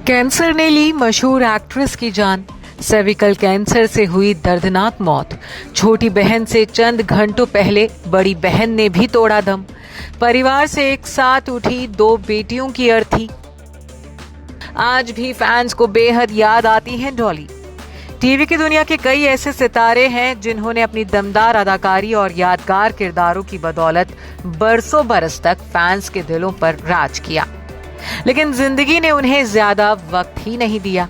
Cancer ने ली मशहूर actress की जान। सर्विकल कैंसर से हुई दर्दनाक मौत। छोटी बहन से चंद घंटों पहले बड़ी बहन ने भी तोड़ा दम। परिवार से एक साथ उठी दो बेटियों की अर्थी। आज भी फैंस को बेहद याद आती हैं डॉली। टीवी की दुनिया के कई ऐसे सितारे हैं जिन्होंने अपनी दमदार अदाकारी और यादगार किरदारों की बदौलत बरसों बरस तक फैंस के दिलों पर राज किया, लेकिन जिंदगी ने उन्हें ज्यादा वक्त ही नहीं दिया।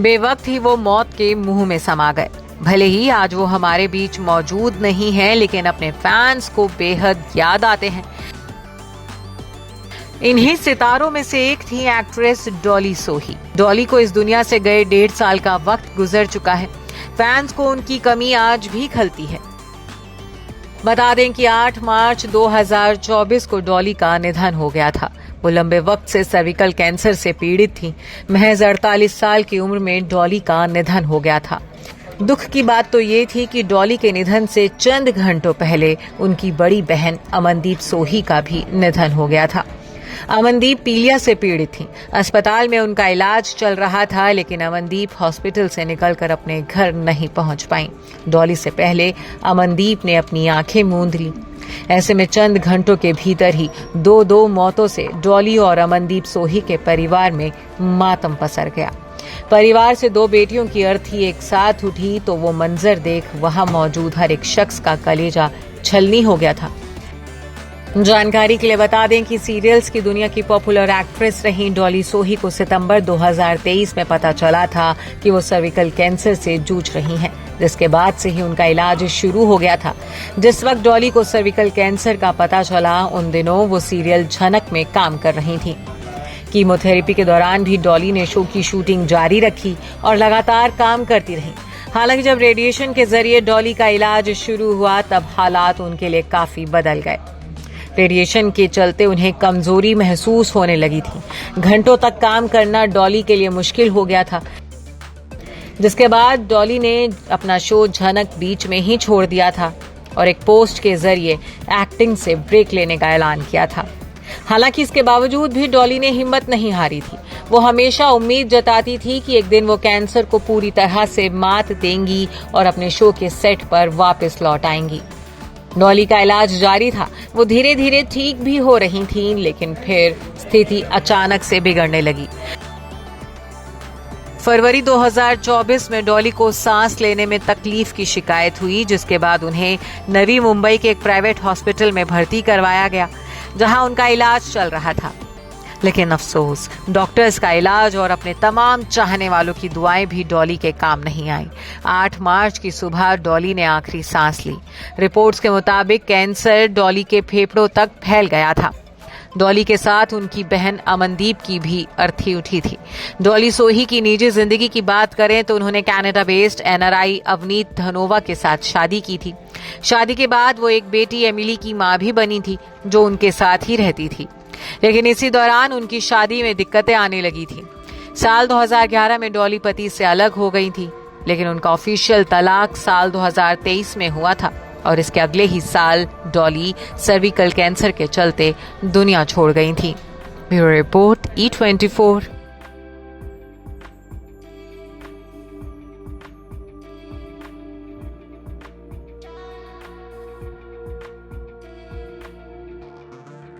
बेवक्त ही वो मौत के मुंह में समा गए। भले ही आज वो हमारे बीच मौजूद नहीं है, लेकिन अपने फैंस को बेहद याद आते हैं। इन्हीं सितारों में से एक थी एक्ट्रेस डॉली सोही। डॉली को इस दुनिया से गए 1.5 साल का वक्त गुजर चुका है। फैंस को उनकी कमी आज भी खलती है। बता दें कि 8 मार्च 2024 को डॉली का निधन हो गया था। वो लंबे वक्त से सर्विकल कैंसर से पीड़ित थी। महज 48 साल की उम्र में डॉली का निधन हो गया था। दुख की बात तो ये थी कि डॉली के निधन से चंद घंटों पहले उनकी बड़ी बहन अमनदीप सोही का भी निधन हो गया था। अमनदीप पीलिया से पीड़ित थी। अस्पताल में उनका इलाज चल रहा था, लेकिन अमनदीप हॉस्पिटल से निकलकर अपने घर नहीं पहुंच पाई। डॉली से पहले अमनदीप ने अपनी आंखें मूंद ली। ऐसे में चंद घंटों के भीतर ही दो मौतों से डॉली और अमनदीप सोही के परिवार में मातम पसर गया। परिवार से 2 बेटियों की अर्थी एक साथ उठी तो वो मंजर देख वहां मौजूद हर एक शख्स का कलेजा छलनी हो गया था। जानकारी के लिए बता दें कि सीरियल्स की दुनिया की पॉपुलर एक्ट्रेस रही डॉली सोही को सितंबर 2023 में पता चला था कि वो सर्विकल कैंसर से जूझ रही हैं, जिसके बाद से ही उनका इलाज शुरू हो गया था। जिस वक्त डॉली को सर्विकल कैंसर का पता चला, उन दिनों वो सीरियल झनक में काम कर रही थी। कीमोथेरेपी के दौरान भी डॉली ने शो की शूटिंग जारी रखी और लगातार काम करती रही। हालांकि जब रेडिएशन के जरिए डॉली का इलाज शुरू हुआ, तब हालात उनके लिए काफी बदल गए। रेडिएशन के चलते उन्हें कमजोरी महसूस होने लगी थी। घंटों तक काम करना डॉली के लिए मुश्किल हो गया था, जिसके बाद डॉली ने अपना शो झनक बीच में ही छोड़ दिया था और एक पोस्ट के जरिए एक्टिंग से ब्रेक लेने का ऐलान किया था। हालांकि इसके बावजूद भी डॉली ने हिम्मत नहीं हारी थी। वो हमेशा उम्मीद जताती थी कि एक दिन वो कैंसर को पूरी तरह से मात देंगी और अपने शो के सेट पर वापस लौट आएंगी। डॉली का इलाज जारी था। वो धीरे धीरे ठीक भी हो रही थीं, लेकिन फिर स्थिति अचानक से बिगड़ने लगी। फरवरी 2024 में डॉली को सांस लेने में तकलीफ की शिकायत हुई, जिसके बाद उन्हें नवी मुंबई के एक प्राइवेट हॉस्पिटल में भर्ती करवाया गया, जहां उनका इलाज चल रहा था। लेकिन अफसोस, डॉक्टर्स का इलाज और अपने तमाम चाहने वालों की दुआएं भी डॉली के काम नहीं आई। 8 मार्च की सुबह डॉली ने आखिरी सांस ली। रिपोर्ट्स के मुताबिक कैंसर डॉली के फेफड़ों तक फैल गया था। डॉली के साथ उनकी बहन अमनदीप की भी अर्थी उठी थी। डॉली सोही की निजी जिंदगी की बात करें तो उन्होंने Canada based NRI Avneet Dhanoa के साथ शादी की थी। शादी के बाद वो एक बेटी एमिली की मां भी बनी थी, जो उनके साथ ही रहती थी। लेकिन इसी दौरान उनकी शादी में दिक्कतें आने लगी थी। साल 2011 में डॉली पति से अलग हो गई थी, लेकिन उनका ऑफिशियल तलाक साल 2023 में हुआ था और इसके अगले ही साल डॉली सर्विकल कैंसर के चलते दुनिया छोड़ गई थी। Bureau report E24।